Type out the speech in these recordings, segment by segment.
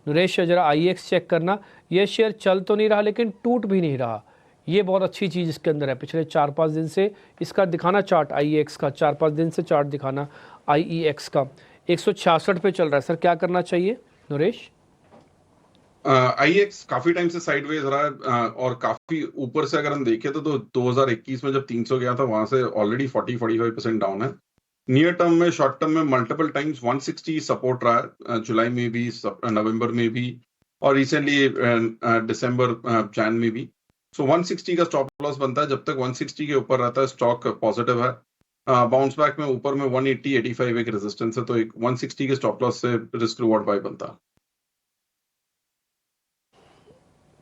नरेश जरा IEX check करना, ये शेयर चल तो नहीं रहा लेकिन टूट भी नहीं रहा, ये बहुत अच्छी चीज़ इसके अंदर है। पिछले 4-5 दिन से इसका दिखाना चार्ट IEX का, 4-5 दिन से चार्ट दिखाना IEX का 166 पे चल रहा है सर, क्या करना चाहिए नरेश? IEX काफी टाइम से साइडवेज रहा है और काफी ऊपर से अगर हम देखें तो 2021 में जब 300 गया था वहां से ऑलरेडी 40-45% डाउन है। नियर टर्म में, शॉर्ट टर्म में मल्टीपल टाइम्स 160 सपोर्ट रहा है, जुलाई में भी, नवंबर में भी और रिसेंटली दिसंबर जैन में भी। सो 160 का स्टॉप लॉस बनता है, जब तक 160 के ऊपर रहता है स्टॉक पॉजिटिव है। बाउंस बैक में ऊपर में 180-85 एक रेजिस्टेंस है, तो एक 160 के स्टॉप लॉस से रिस्क रिवॉर्ड बाय बनता है।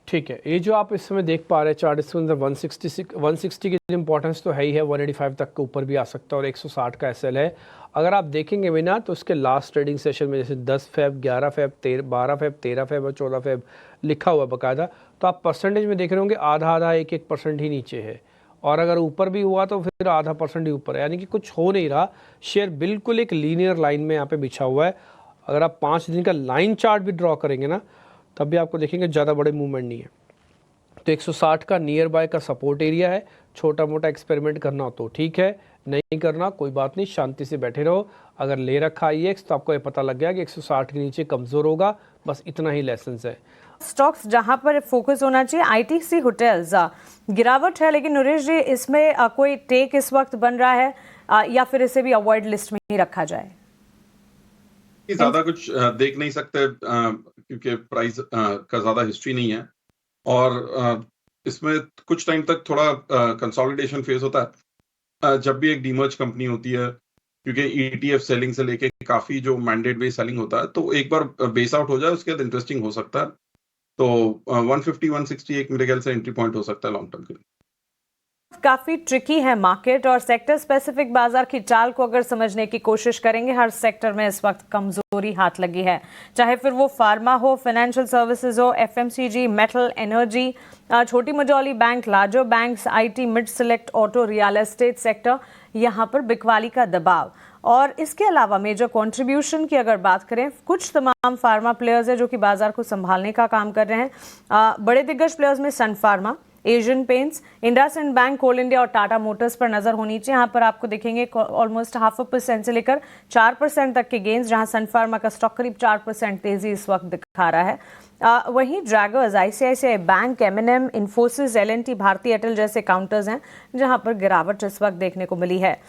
ठीक है, ये जो आप इस समय देख पा रहे हैं चार्ट, इसके अंदर 160 की इंपॉर्टेंस तो है ही है, 185 तक के ऊपर भी आ सकता है और 160 का SL है। अगर आप देखेंगे भी ना तो उसके लास्ट ट्रेडिंग सेशन में जैसे 10 फेब, 11 फेब, 12 फेब, 13 फेब और 14 फेब लिखा हुआ बाकायदा, तो आप परसेंटेज में देख रहे होंगे आधा आधा 1% ही नीचे है, और अगर ऊपर भी हुआ तो फिर आधा % ही ऊपर है, यानी कि कुछ हो नहीं रहा। शेयर बिल्कुल एक लीनियर लाइन में यहाँ पे बिछा हुआ है। अगर आप 5 दिन का लाइन चार्ट भी ड्रॉ करेंगे ना तब भी आपको देखेंगे ज़्यादा बड़े मूवमेंट नहीं है। तो 160 का नियर बाय का सपोर्ट एरिया है, छोटा मोटा एक्सपेरिमेंट करना हो तो ठीक है, नहीं करना कोई बात नहीं, शांति से बैठे रहो। अगर ले रखा IEX तो आपको ये पता लग गया कि 160 के नीचे कमज़ोर होगा, बस इतना ही लेसन है। स्टॉक्स जहां पर फोकस होना चाहिए, ITC होटल्स गिरावट है, लेकिन नरेश जी इसमें कोई टेक इस वक्त बन रहा है या फिर इसे भी अवॉइड लिस्ट में ही रखा जाए? ज्यादा कुछ देख नहीं सकते क्योंकि प्राइस का ज्यादा हिस्ट्री नहीं है और इसमें कुछ टाइम तक थोड़ा कंसोलिडेशन फेस होता है जब भी एक डीमर्ज कंपनी होती है, क्योंकि ETF सेलिंग से लेके काफी जो मैंडेट बेस्ड सेलिंग होता है, तो एक बार बेस आउट हो जाए उसके बाद इंटरेस्टिंग हो सकता है। तो 150-160 एक मेरे ख्याल से एंट्री पॉइंट हो सकता है लॉन्ग टर्म के लिए। काफी ट्रिकी है मार्केट, और सेक्टर स्पेसिफिक बाजार की चाल को अगर समझने की कोशिश करेंगे, हर सेक्टर में इस वक्त कमजोरी हाथ लगी है, चाहे फिर वो फार्मा हो, फाइनेंशियल सर्विसेज हो, FMCG, मेटल, एनर्जी, छोटी Majhauli bank, larger banks, IT, mid select, auto, real estate sector, यहाँ पर बिकवाली का दबाव। और इसके अलावा मेजर कंट्रीब्यूशन की अगर बात करें, कुछ तमाम फार्मा प्लेयर्स हैं जो कि बाजार को संभालने का काम कर रहे हैं। बड़े दिग्गज प्लेयर्स में सन फार्मा, एशियन पेंट्स, इंडसइंड बैंक, कोल इंडिया और टाटा मोटर्स पर नजर होनी चाहिए। यहाँ पर आपको देखेंगे ऑलमोस्ट 0.5% से लेकर 4% तक के गेंस, जहां सन फार्मा का स्टॉक करीब 4% तेजी इस वक्त दिखा रहा है। वहीं draggers, ICICI bank, M&M, Infosys, L&T, Bharti Airtel जैसे काउंटर्स हैं जहां पर गिरावट इस वक्त देखने को मिली है।